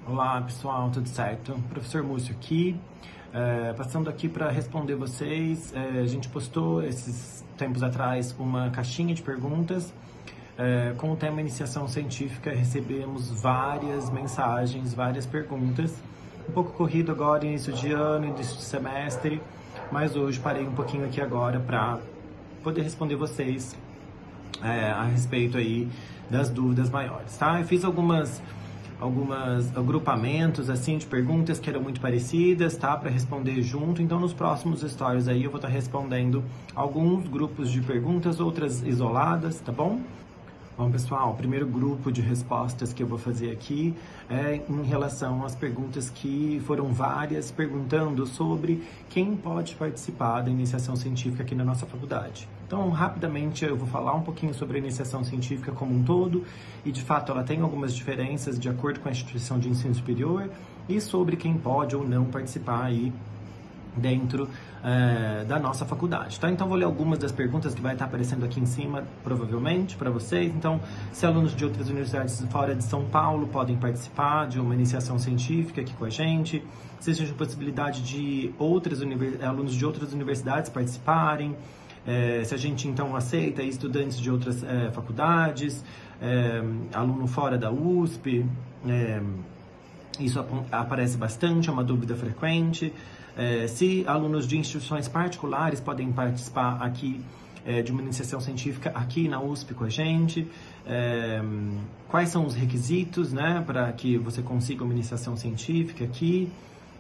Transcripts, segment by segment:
Olá pessoal, tudo certo? Professor Múcio aqui, passando aqui para responder vocês. A gente postou esses tempos atrás uma caixinha de perguntas com o tema Iniciação Científica. Recebemos várias mensagens, várias perguntas. Um pouco corrido agora, início de ano, início de semestre, mas hoje parei um pouquinho aqui agora para poder responder vocês a respeito aí das dúvidas maiores, tá? Eu fiz algumas agrupamentos assim de perguntas que eram muito parecidas, tá? Para responder junto. Então, nos próximos stories aí eu vou estar respondendo alguns grupos de perguntas, outras isoladas, tá bom? Bom, pessoal, o primeiro grupo de respostas que eu vou fazer aqui é em relação às perguntas que foram várias, perguntando sobre quem pode participar da iniciação científica aqui na nossa faculdade. Então, rapidamente, eu vou falar um pouquinho sobre a iniciação científica como um todo, e de fato ela tem algumas diferenças de acordo com a instituição de ensino superior, e sobre quem pode ou não participar aí dentro da nossa faculdade, tá? Então, vou ler algumas das perguntas que vai estar aparecendo aqui em cima, provavelmente, para vocês. Então, se alunos de outras universidades fora de São Paulo podem participar de uma iniciação científica aqui com a gente, se existe a possibilidade de alunos de outras universidades participarem, se a gente, então, aceita estudantes de outras faculdades, aluno fora da USP, isso aparece bastante, é uma dúvida frequente. Se alunos de instituições particulares podem participar aqui de uma iniciação científica aqui na USP com a gente, quais são os requisitos, né, para que você consiga uma iniciação científica aqui,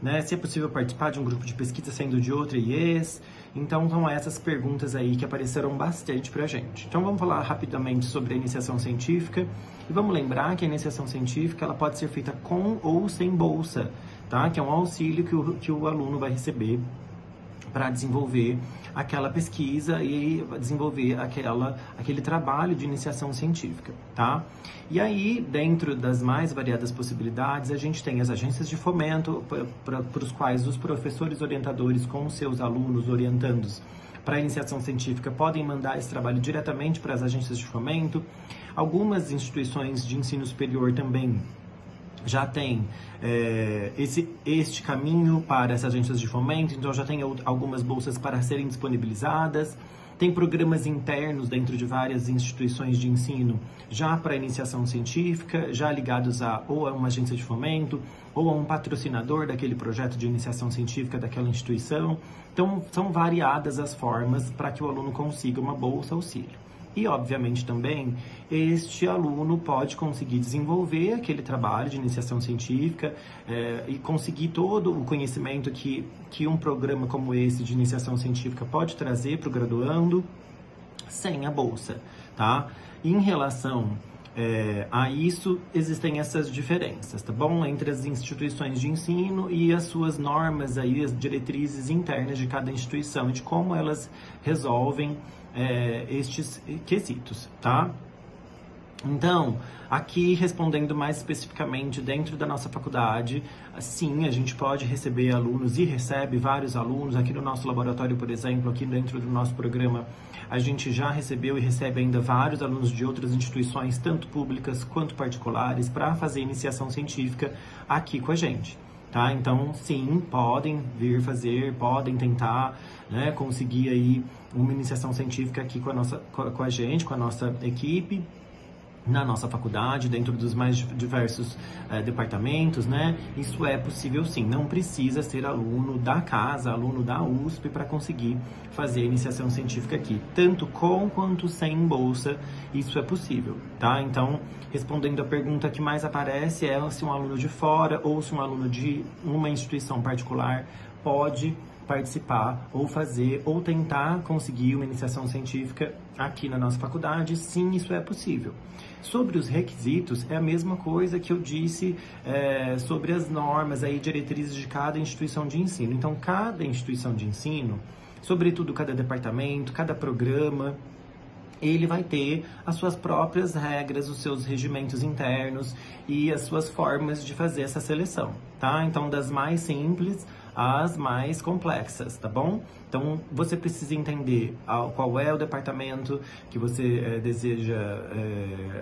né, se é possível participar de um grupo de pesquisa sendo de outra IES. Então, são essas perguntas aí que apareceram bastante pra gente. Então, vamos falar rapidamente sobre a iniciação científica e vamos lembrar que a iniciação científica ela pode ser feita com ou sem bolsa, tá? Que é um auxílio que o aluno vai receber para desenvolver aquela pesquisa e desenvolver aquele trabalho de iniciação científica, tá? E aí, dentro das mais variadas possibilidades, a gente tem as agências de fomento, para os quais os professores orientadores com os seus alunos orientandos para a iniciação científica podem mandar esse trabalho diretamente para as agências de fomento. Algumas instituições de ensino superior também já tem este caminho para essas agências de fomento, então já tem algumas bolsas para serem disponibilizadas. Tem programas internos dentro de várias instituições de ensino já para iniciação científica, já ligados ou a uma agência de fomento, ou a um patrocinador daquele projeto de iniciação científica daquela instituição. Então, são variadas as formas para que o aluno consiga uma bolsa auxílio. E, obviamente, também, este aluno pode conseguir desenvolver aquele trabalho de iniciação científica e conseguir todo o conhecimento que um programa como esse de iniciação científica pode trazer para o graduando sem a bolsa, tá? Em relação a isso, existem essas diferenças, tá bom? Entre as instituições de ensino e as suas normas aí, as diretrizes internas de cada instituição, de como elas resolvem estes quesitos, tá? Então, aqui respondendo mais especificamente dentro da nossa faculdade, sim, a gente pode receber alunos e recebe vários alunos. Aqui no nosso laboratório, por exemplo, aqui dentro do nosso programa, a gente já recebeu e recebe ainda vários alunos de outras instituições, tanto públicas quanto particulares, para fazer iniciação científica aqui com a gente. Tá? Então, sim, podem vir fazer, podem tentar, né, conseguir aí uma iniciação científica aqui com a gente, com a nossa equipe, na nossa faculdade, dentro dos mais diversos departamentos, né? Isso é possível sim, não precisa ser aluno da casa, aluno da USP para conseguir fazer a iniciação científica aqui. Tanto com quanto sem bolsa, isso é possível, tá? Então, respondendo a pergunta que mais aparece é se um aluno de fora ou se um aluno de uma instituição particular pode participar ou fazer ou tentar conseguir uma iniciação científica aqui na nossa faculdade. Sim, isso é possível. Sobre os requisitos, é a mesma coisa que eu disse sobre as normas aí, diretrizes de cada instituição de ensino. Então, cada instituição de ensino, sobretudo cada departamento, cada programa, ele vai ter as suas próprias regras, os seus regimentos internos e as suas formas de fazer essa seleção, tá? Então, das mais simples às mais complexas, tá bom? Então, você precisa entender qual é o departamento que você deseja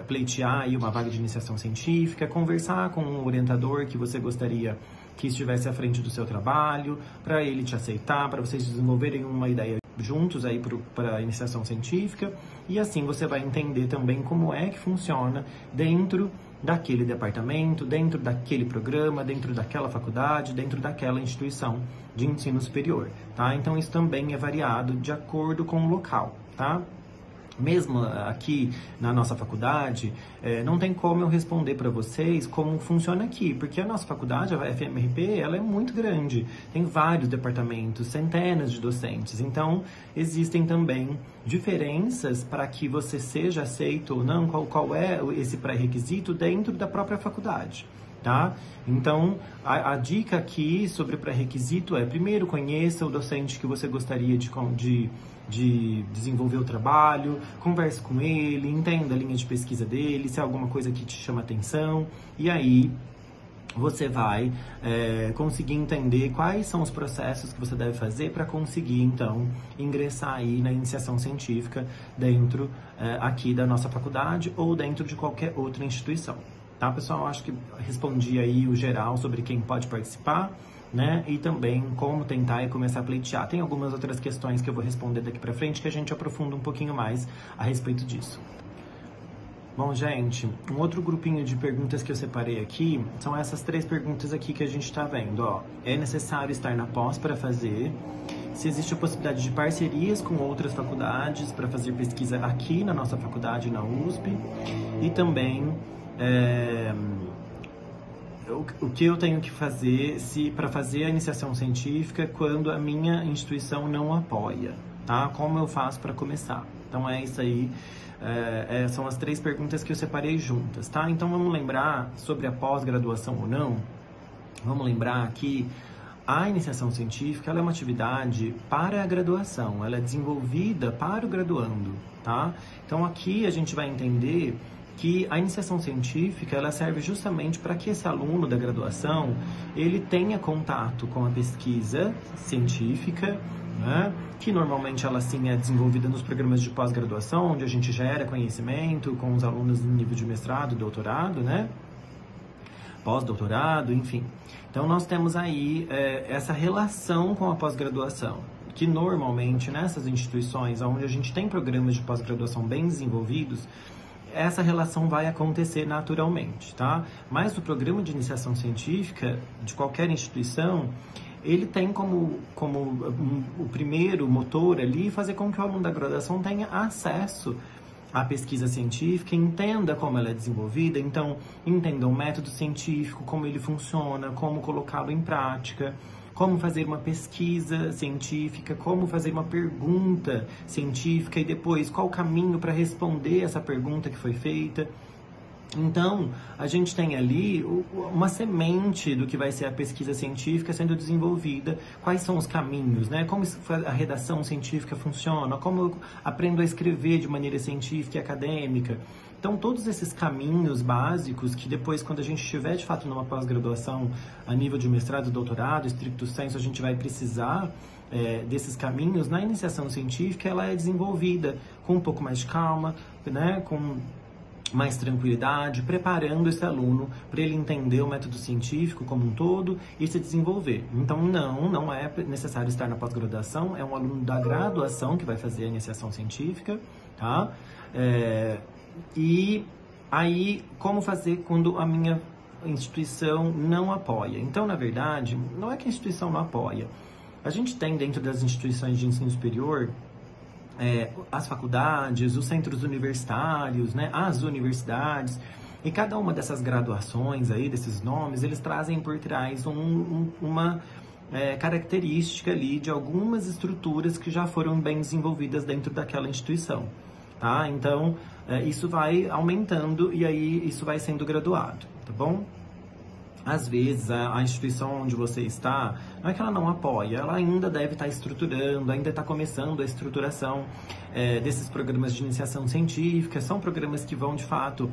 pleitear aí uma vaga de iniciação científica, conversar com um orientador que você gostaria que estivesse à frente do seu trabalho, para ele te aceitar, para vocês desenvolverem uma ideia juntos aí para a iniciação científica, e assim você vai entender também como é que funciona dentro daquele departamento, dentro daquele programa, dentro daquela faculdade, dentro daquela instituição de ensino superior, tá? Então isso também é variado de acordo com o local, tá? Mesmo aqui na nossa faculdade, não tem como eu responder para vocês como funciona aqui, porque a nossa faculdade, a FMRP, ela é muito grande, tem vários departamentos, centenas de docentes, então existem também diferenças para que você seja aceito ou não, qual é esse pré-requisito dentro da própria faculdade. Tá? Então, a dica aqui sobre pré-requisito é, primeiro, conheça o docente que você gostaria de desenvolver o trabalho, converse com ele, entenda a linha de pesquisa dele, se é alguma coisa que te chama atenção, e aí você vai conseguir entender quais são os processos que você deve fazer para conseguir, então, ingressar aí na iniciação científica dentro aqui da nossa faculdade ou dentro de qualquer outra instituição. Tá, pessoal? Acho que respondi aí o geral sobre quem pode participar, né? E também como tentar e começar a pleitear. Tem algumas outras questões que eu vou responder daqui pra frente que a gente aprofunda um pouquinho mais a respeito disso. Bom, gente, um outro grupinho de perguntas que eu separei aqui são essas 3 perguntas aqui que a gente tá vendo, ó. É necessário estar na pós para fazer? Se existe a possibilidade de parcerias com outras faculdades para fazer pesquisa aqui na nossa faculdade, na USP? E também o que eu tenho que fazer para fazer a iniciação científica quando a minha instituição não apoia, tá? Como eu faço para começar? Então é isso aí, são as 3 perguntas que eu separei juntas, tá? Então vamos lembrar sobre a pós-graduação ou não. Vamos lembrar que a iniciação científica ela é uma atividade para a graduação, ela é desenvolvida para o graduando, tá? Então aqui a gente vai entender que a iniciação científica ela serve justamente para que esse aluno da graduação ele tenha contato com a pesquisa científica, né? Que normalmente ela sim é desenvolvida nos programas de pós-graduação, onde a gente gera conhecimento com os alunos no nível de mestrado, doutorado, né? Pós-doutorado, enfim. Então nós temos aí essa relação com a pós-graduação, que normalmente nessas instituições onde a gente tem programas de pós-graduação bem desenvolvidos, essa relação vai acontecer naturalmente, tá? Mas o programa de iniciação científica de qualquer instituição, ele tem como o primeiro motor ali fazer com que o aluno da graduação tenha acesso à pesquisa científica, entenda como ela é desenvolvida, então entenda o método científico, como ele funciona, como colocá-lo em prática, como fazer uma pesquisa científica, como fazer uma pergunta científica e depois qual o caminho para responder essa pergunta que foi feita. Então, a gente tem ali uma semente do que vai ser a pesquisa científica sendo desenvolvida, quais são os caminhos, né? Como a redação científica funciona, como eu aprendo a escrever de maneira científica e acadêmica. Então, todos esses caminhos básicos que depois, quando a gente estiver, de fato, numa pós-graduação a nível de mestrado, doutorado, stricto sensu, a gente vai precisar desses caminhos. Na iniciação científica, ela é desenvolvida com um pouco mais de calma, né? Com mais tranquilidade, preparando esse aluno para ele entender o método científico como um todo e se desenvolver. Então, não é necessário estar na pós-graduação, é um aluno da graduação que vai fazer a iniciação científica, tá? E aí, como fazer quando a minha instituição não apoia? Então, na verdade, não é que a instituição não apoia. A gente tem dentro das instituições de ensino superior as faculdades, os centros universitários, né, as universidades, e cada uma dessas graduações aí, desses nomes, eles trazem por trás uma característica ali de algumas estruturas que já foram bem desenvolvidas dentro daquela instituição, tá? Então, isso vai aumentando e aí isso vai sendo graduado, tá bom? Às vezes, a instituição onde você está, não é que ela não apoia, ela ainda deve estar estruturando, ainda está começando a estruturação desses programas de iniciação científica. São programas que vão, de fato,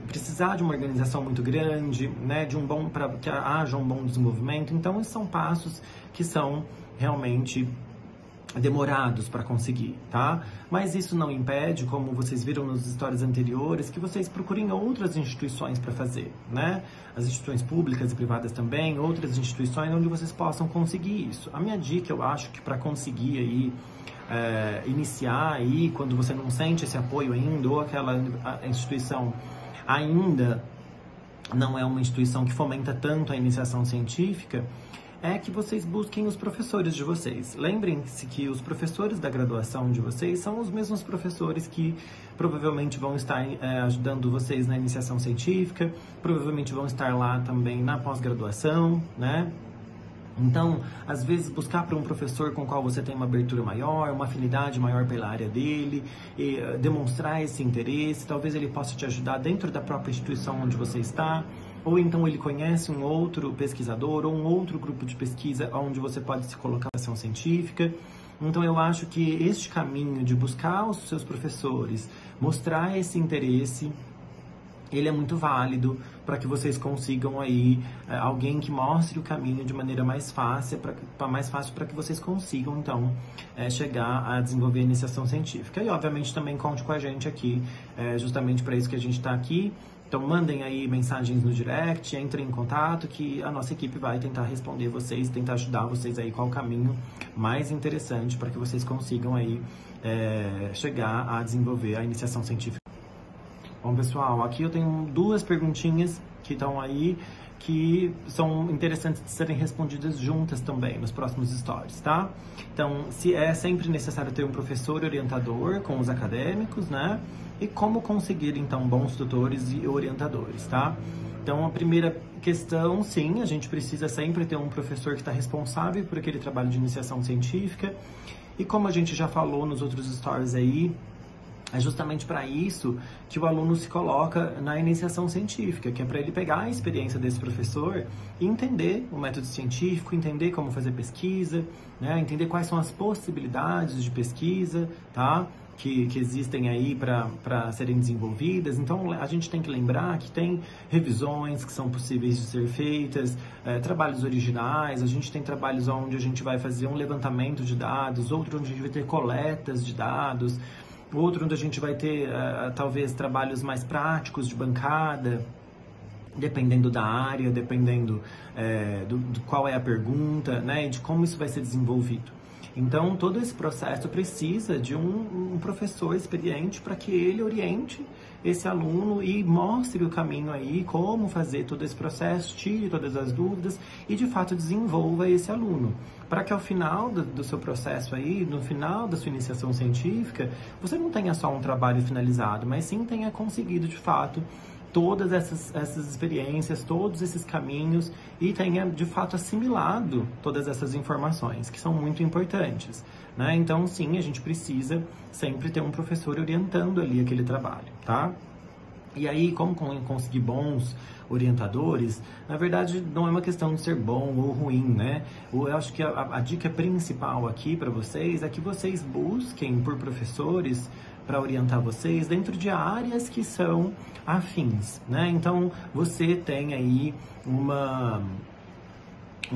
precisar de uma organização muito grande, né, para que haja um bom desenvolvimento. Então, esses são passos que são realmente demorados para conseguir, tá? Mas isso não impede, como vocês viram nas histórias anteriores, que vocês procurem outras instituições para fazer, né? As instituições públicas e privadas também, outras instituições onde vocês possam conseguir isso. A minha dica, eu acho que para conseguir aí iniciar aí, quando você não sente esse apoio ainda, ou aquela instituição ainda não é uma instituição que fomenta tanto a iniciação científica, é que vocês busquem os professores de vocês. Lembrem-se que os professores da graduação de vocês são os mesmos professores que provavelmente vão estar ajudando vocês na iniciação científica, provavelmente vão estar lá também na pós-graduação, né? Então, às vezes, buscar para um professor com o qual você tem uma abertura maior, uma afinidade maior pela área dele, e demonstrar esse interesse, talvez ele possa te ajudar dentro da própria instituição onde você está, ou então ele conhece um outro pesquisador ou um outro grupo de pesquisa onde você pode se colocar na ação científica. Então, eu acho que este caminho de buscar os seus professores, mostrar esse interesse, ele é muito válido para que vocês consigam aí alguém que mostre o caminho de maneira mais fácil, para que vocês consigam, então, chegar a desenvolver a iniciação científica. E, obviamente, também conte com a gente aqui, justamente para isso que a gente está aqui. Então, mandem aí mensagens no direct, entrem em contato, que a nossa equipe vai tentar responder vocês, tentar ajudar vocês aí qual o caminho mais interessante para que vocês consigam aí chegar a desenvolver a iniciação científica. Bom, pessoal, aqui eu tenho duas perguntinhas que estão aí, que são interessantes de serem respondidas juntas também nos próximos stories, tá? Então, se é sempre necessário ter um professor orientador com os acadêmicos, né? E como conseguir, então, bons tutores e orientadores, tá? Então, a primeira questão, sim, a gente precisa sempre ter um professor que está responsável por aquele trabalho de iniciação científica. E como a gente já falou nos outros stories aí, é justamente para isso que o aluno se coloca na iniciação científica, que é para ele pegar a experiência desse professor e entender o método científico, entender como fazer pesquisa, né? Entender quais são as possibilidades de pesquisa, tá? Que existem aí para serem desenvolvidas. Então, a gente tem que lembrar que tem revisões que são possíveis de ser feitas, trabalhos originais, a gente tem trabalhos onde a gente vai fazer um levantamento de dados, outro onde a gente vai ter coletas de dados, outro onde a gente vai ter, talvez, trabalhos mais práticos de bancada, dependendo da área, dependendo do qual é a pergunta, né, e de como isso vai ser desenvolvido. Então, todo esse processo precisa de um professor experiente para que ele oriente esse aluno e mostre o caminho aí, como fazer todo esse processo, tire todas as dúvidas e, de fato, desenvolva esse aluno. Para que ao final do seu processo aí, no final da sua iniciação científica, você não tenha só um trabalho finalizado, mas sim tenha conseguido, de fato, todas essas experiências, todos esses caminhos e tenha, de fato, assimilado todas essas informações, que são muito importantes, né? Então, sim, a gente precisa sempre ter um professor orientando ali aquele trabalho, tá? E aí, como conseguir bons orientadores, na verdade, não é uma questão de ser bom ou ruim, né? Eu acho que a dica principal aqui para vocês é que vocês busquem por professores para orientar vocês dentro de áreas que são afins, né? Então, você tem aí uma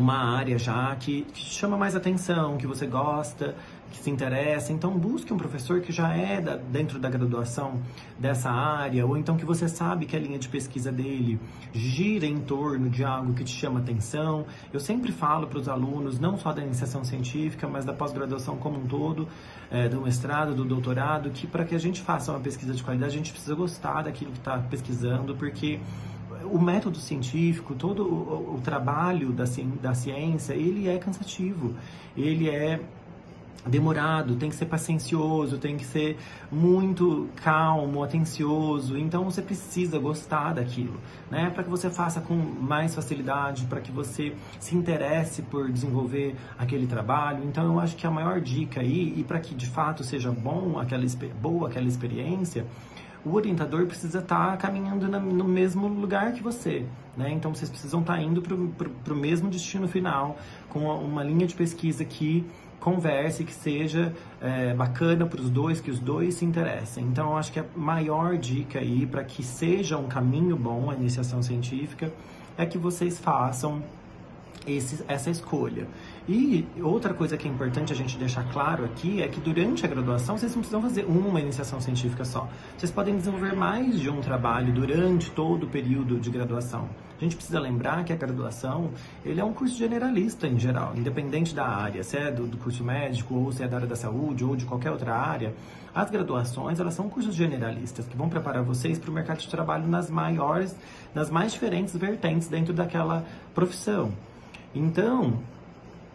área já que chama mais atenção, que você gosta, que se interessa. Então, busque um professor que já é dentro da graduação dessa área, ou então que você sabe que a linha de pesquisa dele gira em torno de algo que te chama atenção. Eu sempre falo para os alunos, não só da iniciação científica, mas da pós-graduação como um todo, do mestrado, do doutorado, que para que a gente faça uma pesquisa de qualidade, a gente precisa gostar daquilo que está pesquisando, porque o método científico, todo o trabalho da ciência, ele é cansativo, ele é demorado, tem que ser paciencioso, tem que ser muito calmo, atencioso. Então você precisa gostar daquilo, né? Para que você faça com mais facilidade, para que você se interesse por desenvolver aquele trabalho. Então eu acho que a maior dica aí, e para que de fato seja boa aquela experiência, o orientador precisa estar caminhando no mesmo lugar que você, né? Então vocês precisam estar indo para o mesmo destino final, com uma linha de pesquisa que converse, que seja bacana para os dois, que os dois se interessem. Então, eu acho que a maior dica aí para que seja um caminho bom a iniciação científica é que vocês façam essa escolha. E outra coisa que é importante a gente deixar claro aqui é que durante a graduação vocês não precisam fazer uma iniciação científica só. Vocês podem desenvolver mais de um trabalho durante todo o período de graduação. A gente precisa lembrar que a graduação, ele é um curso generalista em geral, independente da área, se é do curso médico, ou se é da área da saúde, ou de qualquer outra área. As graduações, elas são cursos generalistas, que vão preparar vocês para o mercado de trabalho nas mais diferentes vertentes dentro daquela profissão. Então,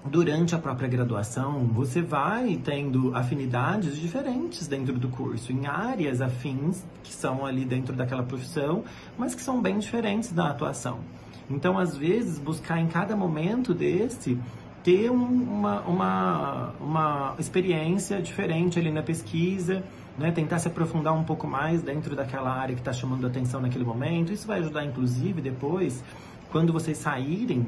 durante a própria graduação, você vai tendo afinidades diferentes dentro do curso, em áreas afins que são ali dentro daquela profissão, mas que são bem diferentes da atuação. Então, às vezes, buscar em cada momento desse ter uma experiência diferente ali na pesquisa, né? Tentar se aprofundar um pouco mais dentro daquela área que está chamando a atenção naquele momento. Isso vai ajudar, inclusive, depois, quando vocês saírem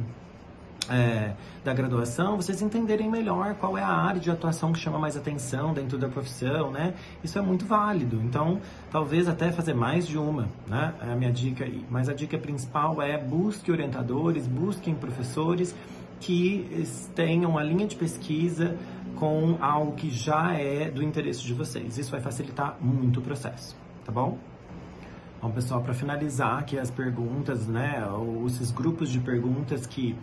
da graduação, vocês entenderem melhor qual é a área de atuação que chama mais atenção dentro da profissão, né? Isso é muito válido. Então, talvez até fazer mais de uma, né? É a minha dica aí. Mas a dica principal é busque orientadores, busquem professores que tenham a linha de pesquisa com algo que já é do interesse de vocês. Isso vai facilitar muito o processo, tá bom? Bom, pessoal, para finalizar aqui as perguntas, né, esses grupos de perguntas que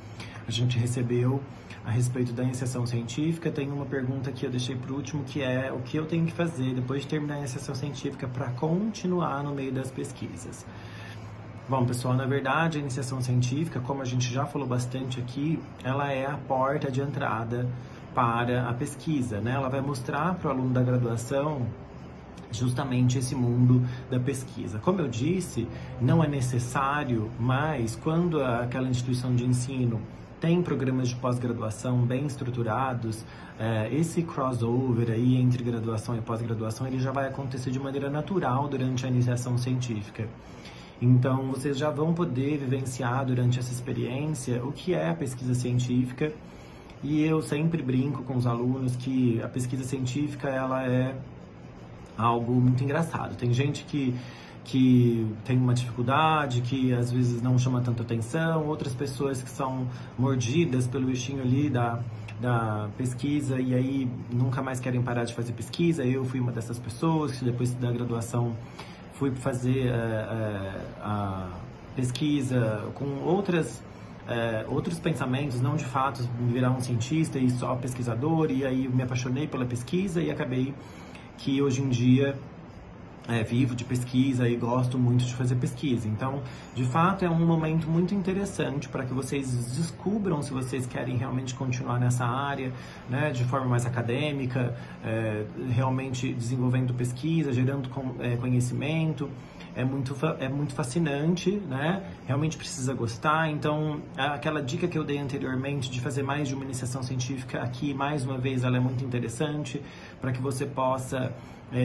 a gente recebeu a respeito da iniciação científica, tem uma pergunta que eu deixei por último, que é o que eu tenho que fazer depois de terminar a iniciação científica para continuar no meio das pesquisas. Bom, pessoal, na verdade, a iniciação científica, como a gente já falou bastante aqui, ela é a porta de entrada para a pesquisa, né? Ela vai mostrar para o aluno da graduação justamente esse mundo da pesquisa. Como eu disse, não é necessário, mas quando aquela instituição de ensino tem programas de pós-graduação bem estruturados, esse crossover aí entre graduação e pós-graduação, ele já vai acontecer de maneira natural durante a iniciação científica. Então, vocês já vão poder vivenciar durante essa experiência o que é a pesquisa científica. E eu sempre brinco com os alunos que a pesquisa científica, ela é algo muito engraçado. Tem gente que tem uma dificuldade, que às vezes não chama tanta atenção, outras pessoas que são mordidas pelo bichinho ali da pesquisa e aí nunca mais querem parar de fazer pesquisa. Eu fui uma dessas pessoas que depois da graduação fui fazer a pesquisa com outros pensamentos, não de fato virar um cientista e só pesquisador, e aí me apaixonei pela pesquisa e acabei que hoje em dia vivo de pesquisa e gosto muito de fazer pesquisa. Então, de fato, é um momento muito interessante para que vocês descubram se vocês querem realmente continuar nessa área, né, de forma mais acadêmica, realmente desenvolvendo pesquisa, gerando conhecimento. É muito fascinante, né? Realmente precisa gostar. Então, aquela dica que eu dei anteriormente de fazer mais de uma iniciação científica aqui, mais uma vez, ela é muito interessante para que você possa,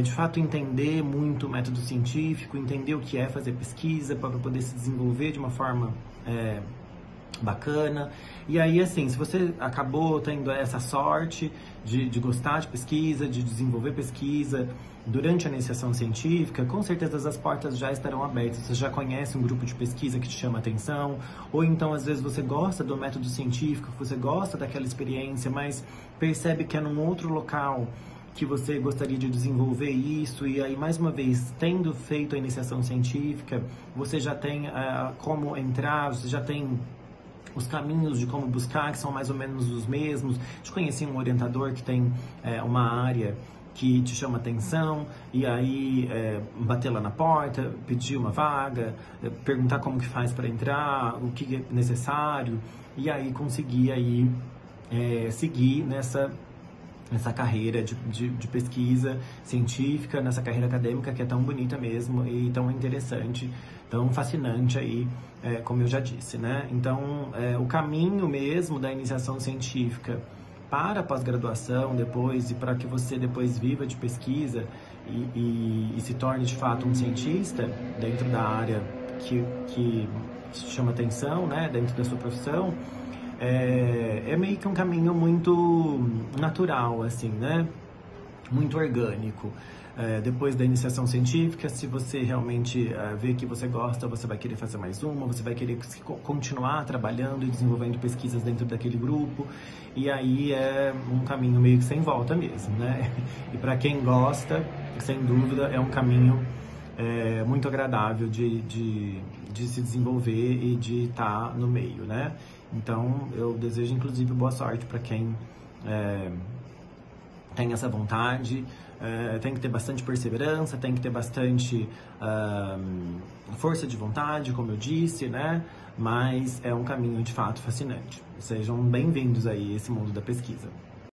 de fato, entender muito o método científico, entender o que é fazer pesquisa, para poder se desenvolver de uma forma bacana. E aí, assim, se você acabou tendo essa sorte de gostar de pesquisa, de desenvolver pesquisa durante a iniciação científica, com certeza as portas já estarão abertas. Você já conhece um grupo de pesquisa que te chama a atenção, ou então às vezes você gosta do método científico, você gosta daquela experiência, mas percebe que é num outro local que você gostaria de desenvolver isso, e aí, mais uma vez, tendo feito a iniciação científica, você já tem como entrar, você já tem os caminhos de como buscar, que são mais ou menos os mesmos, de conhecer um orientador que tem uma área que te chama atenção, e aí bater lá na porta, pedir uma vaga, perguntar como que faz para entrar, o que é necessário, e aí conseguir aí, seguir nessa carreira de pesquisa científica, nessa carreira acadêmica que é tão bonita mesmo e tão interessante, tão fascinante aí, como eu já disse, né? Então, o caminho mesmo da iniciação científica para a pós-graduação depois, e para que você depois viva de pesquisa e se torne de fato um cientista dentro da área que chama atenção, né, dentro da sua profissão, é meio que um caminho muito natural, assim, né? Muito orgânico. Depois da iniciação científica, se você realmente vê que você gosta, você vai querer fazer mais uma, você vai querer continuar trabalhando e desenvolvendo pesquisas dentro daquele grupo, e aí é um caminho meio que sem volta mesmo, né? E para quem gosta, sem dúvida, é um caminho muito agradável de se desenvolver e de estar no meio, né? Então, eu desejo, inclusive, boa sorte para quem tem essa vontade. Tem que ter bastante perseverança, tem que ter bastante força de vontade, como eu disse, né? Mas é um caminho, de fato, fascinante. Sejam bem-vindos aí a esse mundo da pesquisa.